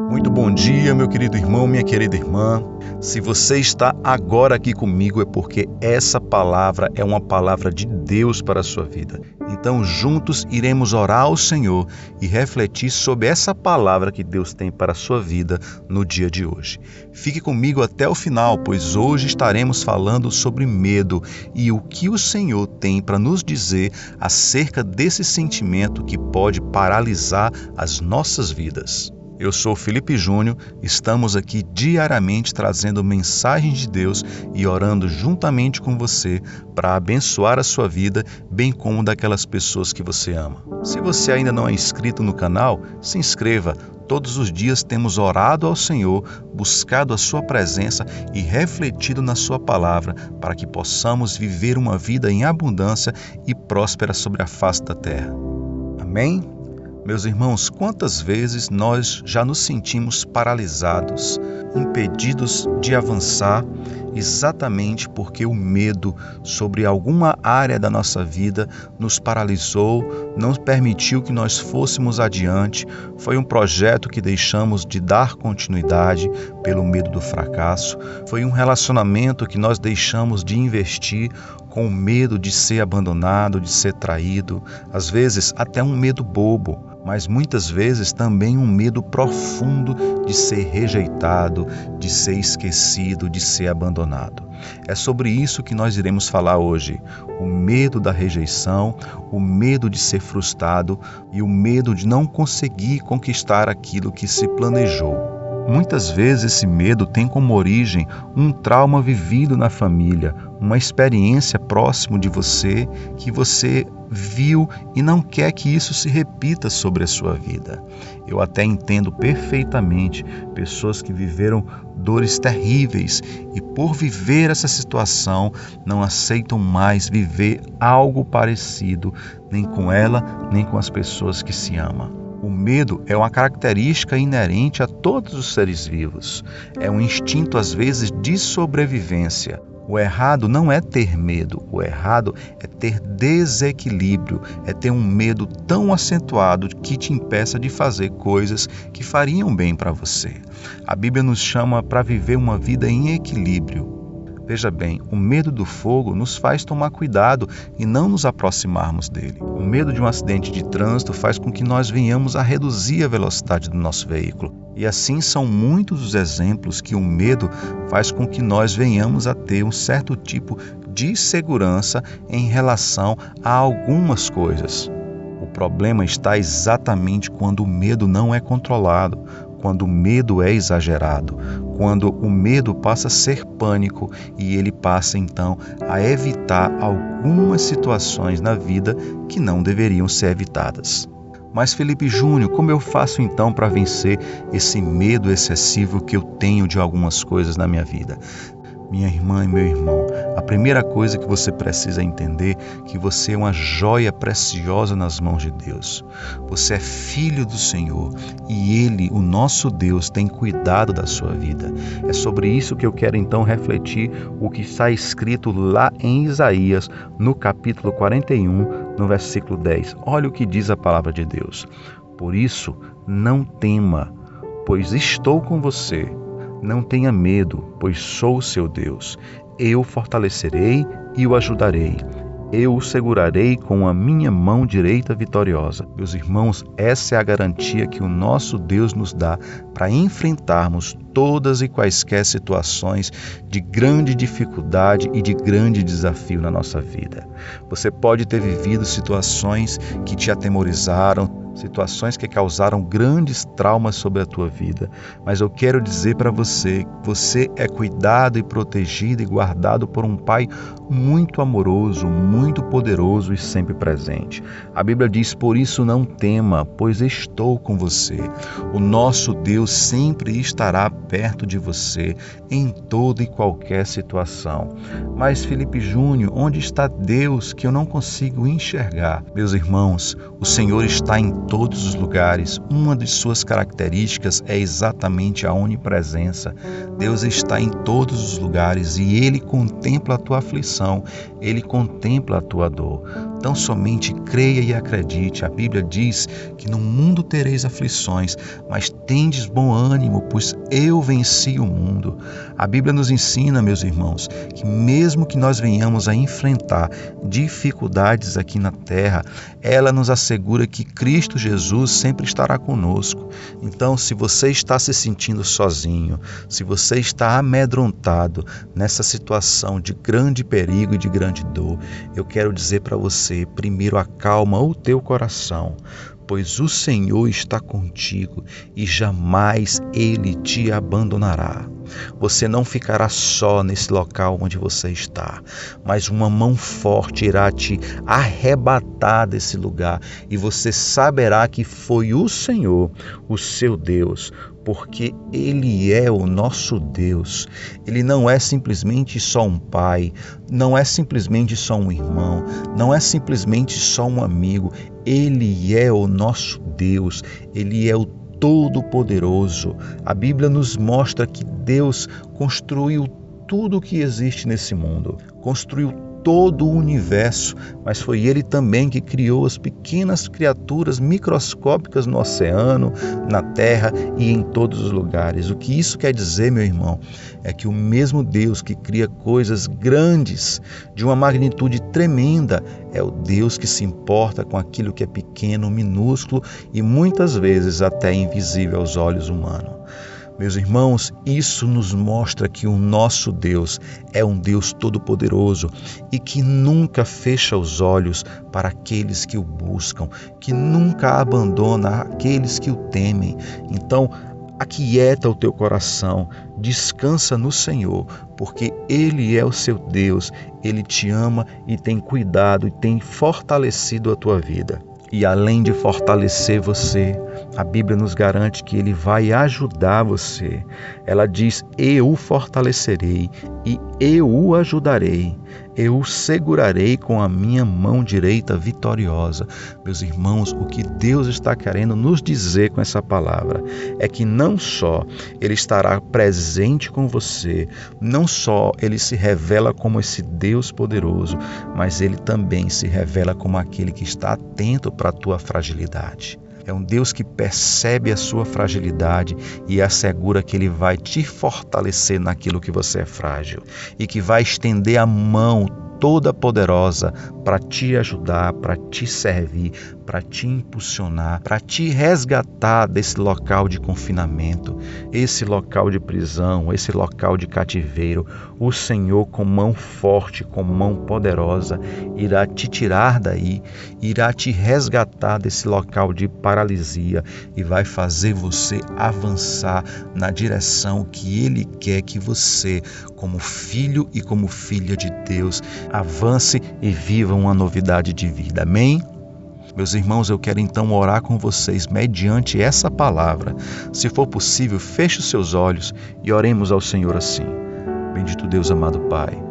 Muito bom dia, meu querido irmão, minha querida irmã. Se você está agora aqui comigo é porque essa palavra é uma palavra de Deus para a sua vida. Então, juntos iremos orar ao Senhor e refletir sobre essa palavra que Deus tem para a sua vida no dia de hoje. Fique comigo até o final, pois hoje estaremos falando sobre medo e o que o Senhor tem para nos dizer acerca desse sentimento que pode paralisar as nossas vidas. Eu sou Felipe Júnior, estamos aqui diariamente trazendo mensagens de Deus e orando juntamente com você para abençoar a sua vida, bem como daquelas pessoas que você ama. Se você ainda não é inscrito no canal, se inscreva. Todos os dias temos orado ao Senhor, buscado a sua presença e refletido na sua palavra para que possamos viver uma vida em abundância e próspera sobre a face da terra. Amém? Meus irmãos, quantas vezes nós já nos sentimos paralisados, impedidos de avançar, exatamente porque o medo sobre alguma área da nossa vida nos paralisou, não permitiu que nós fôssemos adiante, foi um projeto que deixamos de dar continuidade pelo medo do fracasso, foi um relacionamento que nós deixamos de investir com medo de ser abandonado, de ser traído, às vezes até um medo bobo, mas muitas vezes também um medo profundo de ser rejeitado, de ser esquecido, de ser abandonado. É sobre isso que nós iremos falar hoje. O medo da rejeição, o medo de ser frustrado e o medo de não conseguir conquistar aquilo que se planejou. Muitas vezes esse medo tem como origem um trauma vivido na família, uma experiência próximo de você que você viu e não quer que isso se repita sobre a sua vida. Eu até entendo perfeitamente pessoas que viveram dores terríveis e por viver essa situação não aceitam mais viver algo parecido, nem com ela, nem com as pessoas que se amam. O medo é uma característica inerente a todos os seres vivos. É um instinto, às vezes, de sobrevivência. O errado não é ter medo, o errado é ter desequilíbrio, é ter um medo tão acentuado que te impeça de fazer coisas que fariam bem para você. A Bíblia nos chama para viver uma vida em equilíbrio. Veja bem, o medo do fogo nos faz tomar cuidado e não nos aproximarmos dele. O medo de um acidente de trânsito faz com que nós venhamos a reduzir a velocidade do nosso veículo. E assim são muitos os exemplos que o medo faz com que nós venhamos a ter um certo tipo de segurança em relação a algumas coisas. O problema está exatamente quando o medo não é controlado, quando o medo é exagerado, quando o medo passa a ser pânico e ele passa então a evitar algumas situações na vida que não deveriam ser evitadas. Mas Felipe Júnior, como eu faço então para vencer esse medo excessivo que eu tenho de algumas coisas na minha vida? Minha irmã e meu irmão, a primeira coisa que você precisa entender é que você é uma joia preciosa nas mãos de Deus. Você é filho do Senhor e Ele, o nosso Deus, tem cuidado da sua vida. É sobre isso que eu quero então refletir o que está escrito lá em Isaías, no capítulo 41, no versículo 10. Olha o que diz a palavra de Deus. Por isso, não tema, pois estou com você. Não tenha medo, pois sou o seu Deus. Eu o fortalecerei e o ajudarei. Eu o segurarei com a minha mão direita vitoriosa. Meus irmãos, essa é a garantia que o nosso Deus nos dá para enfrentarmos todas e quaisquer situações de grande dificuldade e de grande desafio na nossa vida. Você pode ter vivido situações que te atemorizaram, situações que causaram grandes traumas sobre a tua vida, mas eu quero dizer para você que você é cuidado e protegido e guardado por um Pai muito amoroso, muito poderoso e sempre presente. A Bíblia diz, por isso não tema, pois estou com você. O nosso Deus sempre estará perto de você em toda e qualquer situação. Mas Felipe Júnior, onde está Deus que eu não consigo enxergar? Meus irmãos, o Senhor está em todos os lugares. Uma de suas características é exatamente a onipresença. Deus está em todos os lugares e Ele contempla a tua aflição, Ele contempla a tua dor. Então somente creia e acredite. A Bíblia diz que no mundo tereis aflições, mas tendes bom ânimo, pois eu venci o mundo. A Bíblia nos ensina, meus irmãos, que mesmo que nós venhamos a enfrentar dificuldades aqui na terra, ela nos assegura que Cristo Jesus sempre estará conosco. Então, se você está se sentindo sozinho, se você está amedrontado nessa situação de grande perigo e de grande dor, eu quero dizer para você, primeiro acalma o teu coração, pois o Senhor está contigo e jamais Ele te abandonará. Você não ficará só nesse local onde você está, mas uma mão forte irá te arrebatar desse lugar e você saberá que foi o Senhor, o seu Deus, porque Ele é o nosso Deus. Ele não é simplesmente só um pai, não é simplesmente só um irmão, não é simplesmente só um amigo. Ele é o nosso Deus, Ele é o Todo-Poderoso. A Bíblia nos mostra que Deus construiu tudo o que existe nesse mundo, construiu todo o universo, mas foi Ele também que criou as pequenas criaturas microscópicas no oceano, na terra e em todos os lugares. O que isso quer dizer, meu irmão, é que o mesmo Deus que cria coisas grandes, de uma magnitude tremenda, é o Deus que se importa com aquilo que é pequeno, minúsculo e muitas vezes até invisível aos olhos humanos. Meus irmãos, isso nos mostra que o nosso Deus é um Deus todo-poderoso e que nunca fecha os olhos para aqueles que o buscam, que nunca abandona aqueles que o temem. Então, aquieta o teu coração, descansa no Senhor, porque Ele é o seu Deus, Ele te ama e tem cuidado e tem fortalecido a tua vida. E além de fortalecer você, a Bíblia nos garante que Ele vai ajudar você. Ela diz, eu o fortalecerei e eu o ajudarei. Eu o segurarei com a minha mão direita vitoriosa. Meus irmãos, o que Deus está querendo nos dizer com essa palavra é que não só Ele estará presente com você, não só Ele se revela como esse Deus poderoso, mas Ele também se revela como aquele que está atento para a tua fragilidade. É um Deus que percebe a sua fragilidade e assegura que Ele vai te fortalecer naquilo que você é frágil e que vai estender a mão toda poderosa para te ajudar, para te servir, para te impulsionar, para te resgatar desse local de confinamento, esse local de prisão, esse local de cativeiro. O Senhor, com mão forte, com mão poderosa, irá te tirar daí, irá te resgatar desse local de paralisia e vai fazer você avançar na direção que Ele quer que você, como filho e como filha de Deus, avance e viva uma novidade de vida. Amém? Meus irmãos, eu quero então orar com vocês mediante essa palavra. Se for possível, feche os seus olhos e oremos ao Senhor assim. Bendito Deus, amado Pai,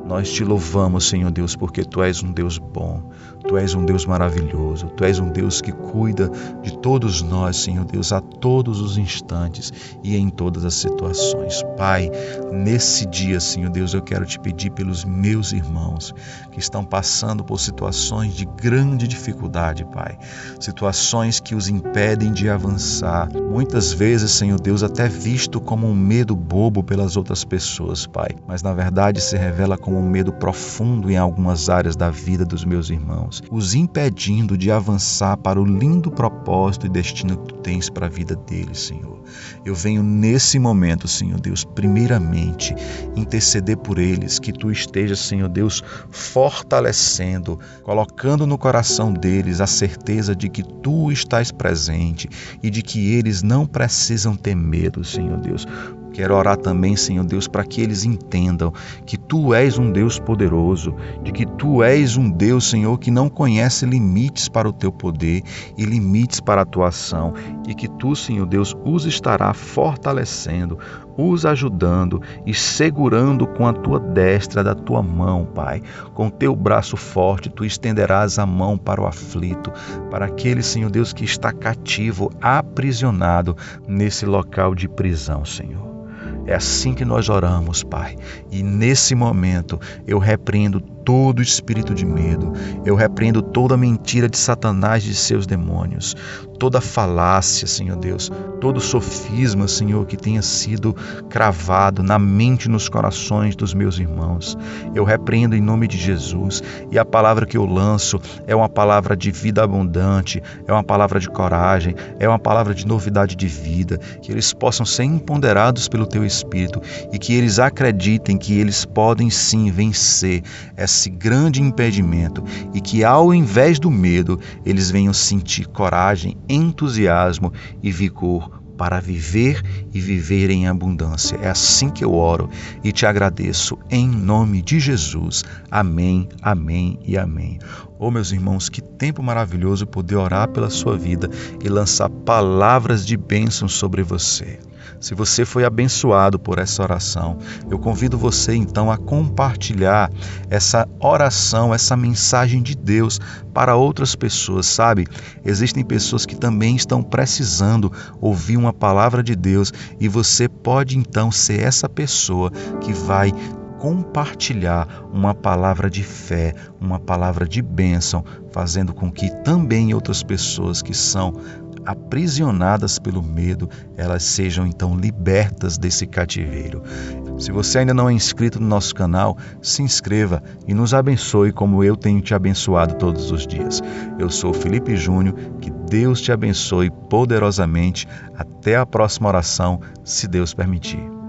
nós te louvamos, Senhor Deus, porque Tu és um Deus bom, Tu és um Deus maravilhoso, Tu és um Deus que cuida de todos nós, Senhor Deus, a todos os instantes e em todas as situações. Pai, nesse dia, Senhor Deus, eu quero Te pedir pelos meus irmãos que estão passando por situações de grande dificuldade, Pai, situações que os impedem de avançar, muitas vezes, Senhor Deus, até visto como um medo bobo pelas outras pessoas, Pai, mas na verdade se revela como um medo profundo em algumas áreas da vida dos meus irmãos, os impedindo de avançar para o lindo propósito e destino que Tu tens para a vida deles, Senhor. Eu venho nesse momento, Senhor Deus, primeiramente interceder por eles, que Tu estejas, Senhor Deus, fortalecendo, colocando no coração deles a certeza de que Tu estás presente e de que eles não precisam ter medo, Senhor Deus. Quero orar também, Senhor Deus, para que eles entendam que Tu és um Deus poderoso, de que Tu és um Deus, Senhor, que não conhece limites para o Teu poder e limites para a Tua ação, e que Tu, Senhor Deus, os estará fortalecendo, os ajudando e segurando com a Tua destra da Tua mão, Pai. Com Teu braço forte, Tu estenderás a mão para o aflito, para aquele, Senhor Deus, que está cativo, aprisionado nesse local de prisão, Senhor. É assim que nós oramos, Pai. E nesse momento eu repreendo todo espírito de medo, eu repreendo toda mentira de Satanás e de seus demônios, toda falácia, Senhor Deus, todo sofisma, Senhor, que tenha sido cravado na mente e nos corações dos meus irmãos. Eu repreendo em nome de Jesus, e a palavra que eu lanço é uma palavra de vida abundante, é uma palavra de coragem, é uma palavra de novidade de vida, que eles possam ser empoderados pelo Teu Espírito e que eles acreditem que eles podem sim vencer esse grande impedimento e que ao invés do medo, eles venham sentir coragem, entusiasmo e vigor para viver e viver em abundância. É assim que eu oro e te agradeço em nome de Jesus. Amém, amém e amém. Meus irmãos, que tempo maravilhoso poder orar pela sua vida e lançar palavras de bênção sobre você. Se você foi abençoado por essa oração, eu convido você então a compartilhar essa oração, essa mensagem de Deus para outras pessoas, sabe? Existem pessoas que também estão precisando ouvir uma palavra de Deus e você pode então ser essa pessoa que vai compartilhar uma palavra de fé, uma palavra de bênção, fazendo com que também outras pessoas que são aprisionadas pelo medo, elas sejam então libertas desse cativeiro. Se você ainda não é inscrito no nosso canal, se inscreva e nos abençoe como eu tenho te abençoado todos os dias. Eu sou Felipe Júnior, que Deus te abençoe poderosamente. Até a próxima oração, se Deus permitir.